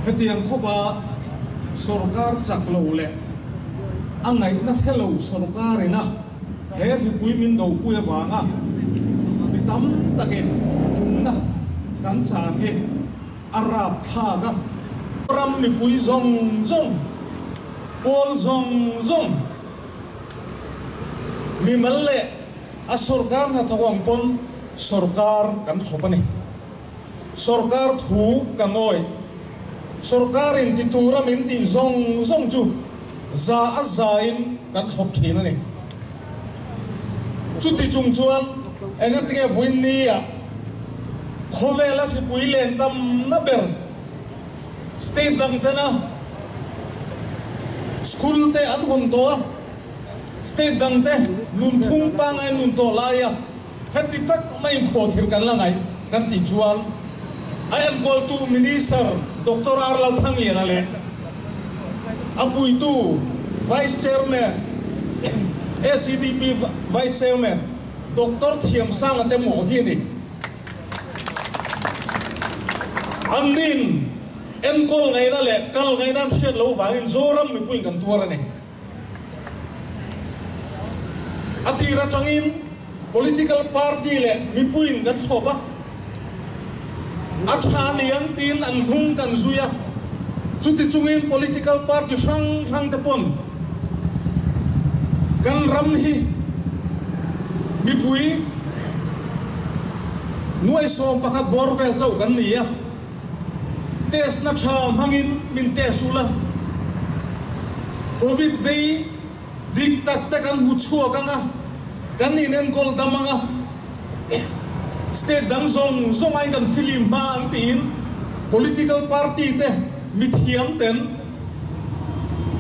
hetiang khoba sarkar chaklo le angai na hello sarkar ina he hi pui min do pui wanga mi tam takin tunna kan chan he arab tha ga ram mi pui zong zong pol zong zong mi malle a sarkar na thawang pon sarkar kan thopani sarkar thu kanoi sarkar in titura min ti zong zong chu za a zain kan thop thina ni chu ti chung chuan enga tinge voin ni a khovela thi pui len dam na ber state dang tena school te an hon to state dang te nun thung pa ngai nun to la ya heti tak mai kho thir kan la ngai kan ti chuan I am called to Minister Dr. Arlal Thangi nale apui tu Vice Chairman ACDP Vice Chairman Dr. Thiam Sang ate mo hi ni Andin em call ngai na le kal ngai na shet lo wangin zoram mi pui kan tuar ni atira changin political party le mi pui kan choba achani yang tin an hung kan zuya chuti chungin political party sang te pon kan ram hi mi pui nuai som pakhat borvel chau kan nia test na cha mangin min te sula covid vei dik tak ta kan bu chua kanga kan inen kol damanga state dang zong ai kan film ma ang tin political party te mithiam ten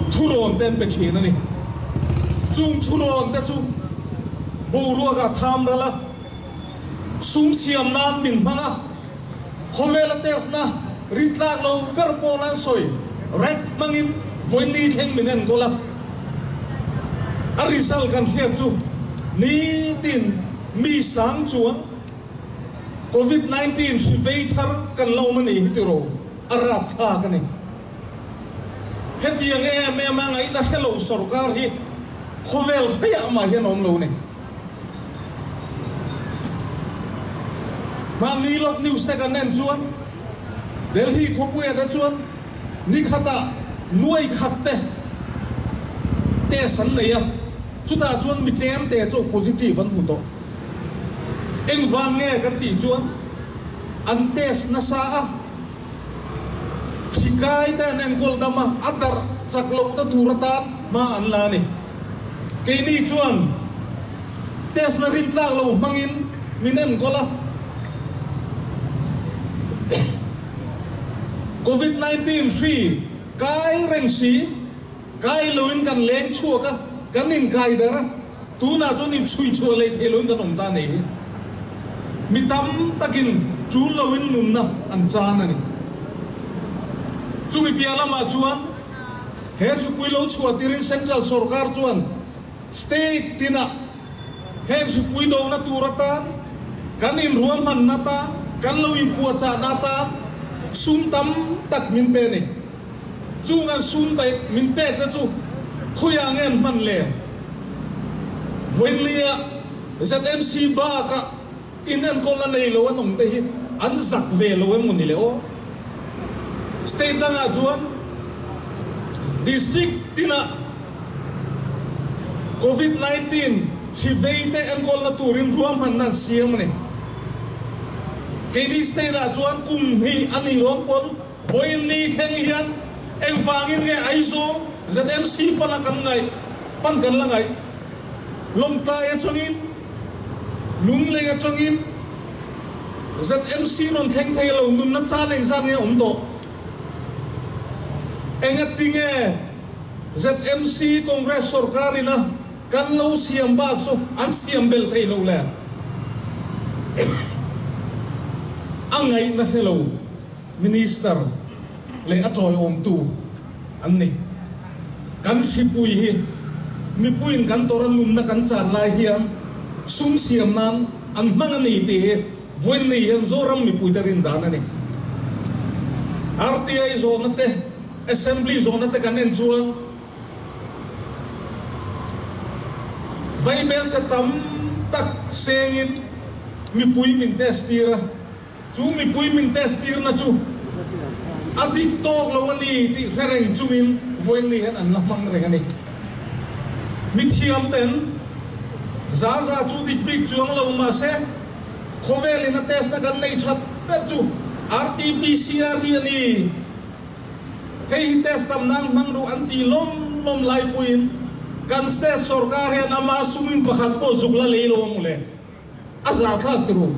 thuron ten pe china ni chung thuron te chu boruwa ga tham rala sum siam nan min manga khomela tes na ritlak lo ber polan soi rek mangin voin ni theng minen gola a result kan hiam chu ni tin mi sang chuang COVID-19 si veitar kan lo mani hitiro arab tha kani hetiang me mangai na hello sarkar hi khovel phaya ma hian om lo ni mani lok news te kan nen chuan Delhi khopue da chuan ni khata nuai khatte te san neya chuta chuan mi tlem te chu positive an hu to eng van nge kan ti chuan an test na sa a sikai ta nen kol dama adar chaklo ta turata ma an la ni ke ni chuan test na rin tlak lo mangin minen kola COVID-19 free kai reng si kai loin kan leng chua ka kan in kai dara tu na chu ni chui chua le the loin kan om ta nei mitam takin chu loin nun na an chan ani chumi piala ma chuan her chu pui lo chua tirin central sarkar chuan state tina her chu pui do na turata kan in ruam man na ta kan lo in pu cha na ta sum tam tak min pe ni chu ngan sum bai min pe ta chu khoya ngen man le voilia ZMC ba ka inan ko la nei lo anong te hi an zak ve lo em mun ni le o state da nga juan district tina COVID-19 si veite an ko la turin ruam han nan siam ni kedi state da juan kum hi ani rom pon boin ni theng hian eng fangin nge aiso ZMC pana kan ngai pan kan la ngai long ta ya chongin lung le ya chongin ZMC non theng thei lo nun na cha leng sang nge om to enga tinge ZMC congress sarkar ina kan lo siam ba so an siam bel thei lo le angai na hello minister le atoy om tu anni kan sipui hi mi puin kan toran nun na kan chan lai hiam sum siam nan an mangani te voin ni hian zoram mi pui tarin dan ani RTI zone te assembly zone te kan en chuan vai bel se tam tak sengin mi pui min testira chu mi pui min testir na chu adik tok lo ani ti reng chuin voin ni an lamang reng ani mi thiam ten za chu dik big chuang lo ma se khovel in test na kan nei chat per chu RT-PCR hi ani hei test tam nang mang ru anti lom lai puin kan state sarkar he nama sumin pakhat po zugla leilo mule azra thak tru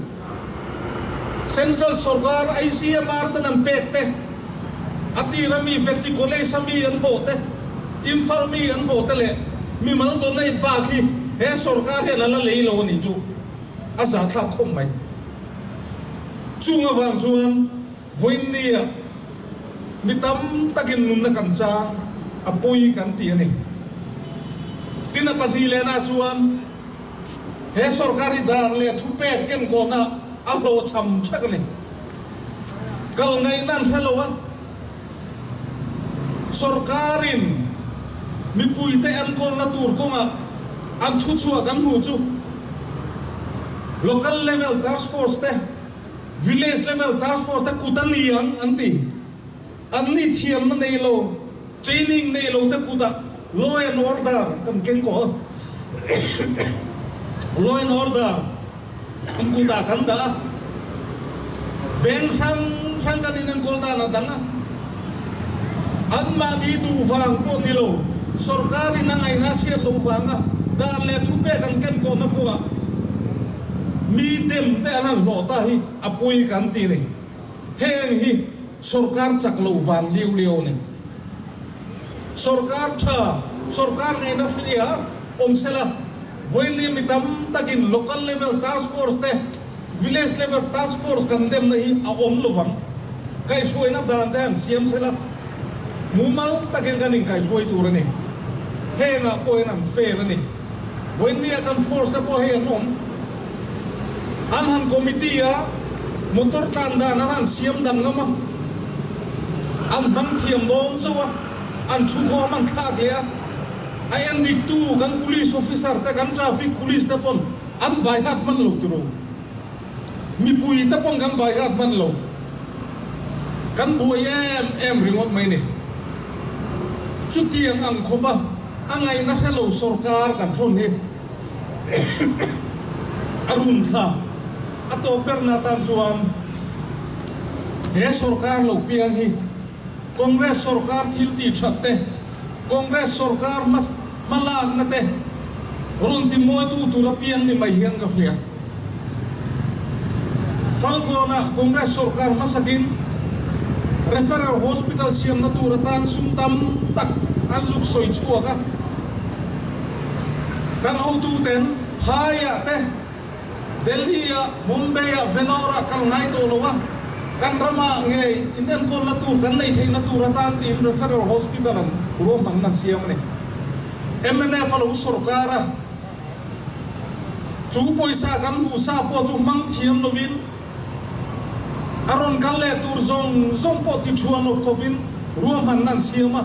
central sarkar ICMR tan pekte ati rami fekti kole sami an bote infal mi an bote le mi mal don nei ba khi he sarkar he la leilo ni chu azra thak khom mai chunga wang chuan voin nia mi tam takin nun na kan cha apoi kan ti ani tina padile na chuan he sarkari dar le thupe ken ko na alo cham chak ni kal ngai nan hellowa sarkarin mi puite an ko na tur ko nga an thu chu kan hu chu local level task force te village level task force te kutaniang anti anni thiam na nei lo training nei lo te kuda law and order kan ken ko law and order kan kuda kan da veng sang kan in kol da na danga an ma di du wang po ni lo sarkari na ngai na thia lo wanga da le thu pe kan ken ko na ko mi dem te an lo ta hi apui kan ti ni heng hi sarkar chak lo van liu ni sarkar ngai na phria omsela voini mitam takin local level task force te village level task force kan dem nahi a om lovang kai shoi na dan dan siam sela mumal takin kaning kai shoi turani henga poinam fail ni voini kan force te po he nom anhan committee a motor tanda naran siam dan ngama an bang thiam bom chawa an chu ko man thak le ai an dik tu kan police officer ta kan traffic police ta pon an bai hat man lo turo mi pui ta pon kan bai hat man lo kan bui em remote mai ni chu tiang ang khoba angai na hello sarkar kan thon ni arun tha ato perna tan chuan he sarkar lo piang hi Congress sarkar thil ti thatte Congress sarkar malag na te run ti mo tu la piang ni mai hian ka flia falko na Congress sarkar masakin referral hospital siam na turatan sumtam tak azuk soi chua ka kan ho tu ten phaya te Delhi ya Mumbai ya Venora kal ngai to lowa kan rama nge inden ko la tu kan nei thei na tu ratan tim referral hospital an ro mang na siam ne emne falo sarkara chu poisa kan bu sa po chu mang thiam lovin aron kalle tur zong po ti chuan o kobin ro man nan siama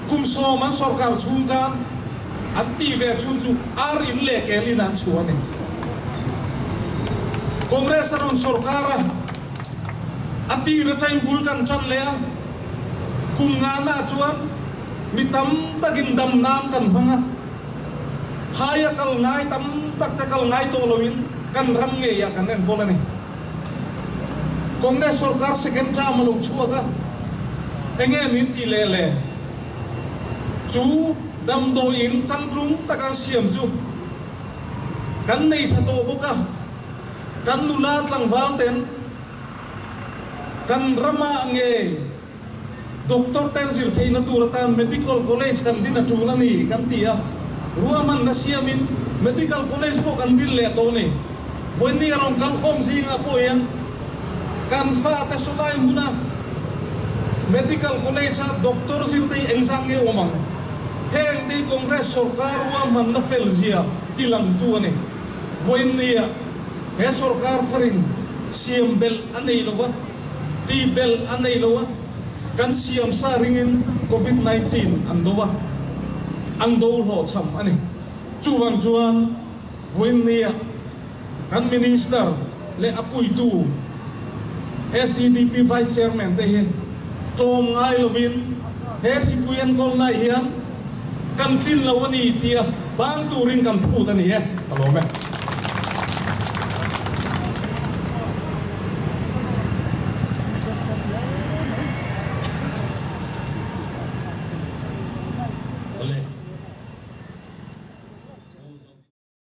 kum so man sarkar chunga atti ve chun chu ar in le ke li nan chuane Congress aron sarkara ati ratain bulkan chan lea kum ngana chuan mitam takin dam nam kan banga haya kal ngai tam tak kal ngai to lovin kan ram nge ya kan en bolani Congress sarkar second term lo chuaga enge min ti le chu dam do in changklung takan siam chu kan nei thato boka kan nula tlang valten kan rama nge doktor tensir theina turatan medical college kan dina chulani kan tia ruaman na siamin medical college po kan din le to ni voini arong kal khom singa po yang kan fa ta sulai muna medical college sa doktor sirte engsang nge omang heng di Congress sarkar ruaman na felzia tilang tu ani voini he sarkar tharing siam bel anei lowa ti bel anei lowa kan siam sa ringin COVID-19 ang do lo cham ani chuwang chuan buin nia kan minister le apui tu SCDP vice chairman te hi tom ngai lovin he thi puyan kol na hian kan tin lawani tia bang turin kan phu ta ni he alo me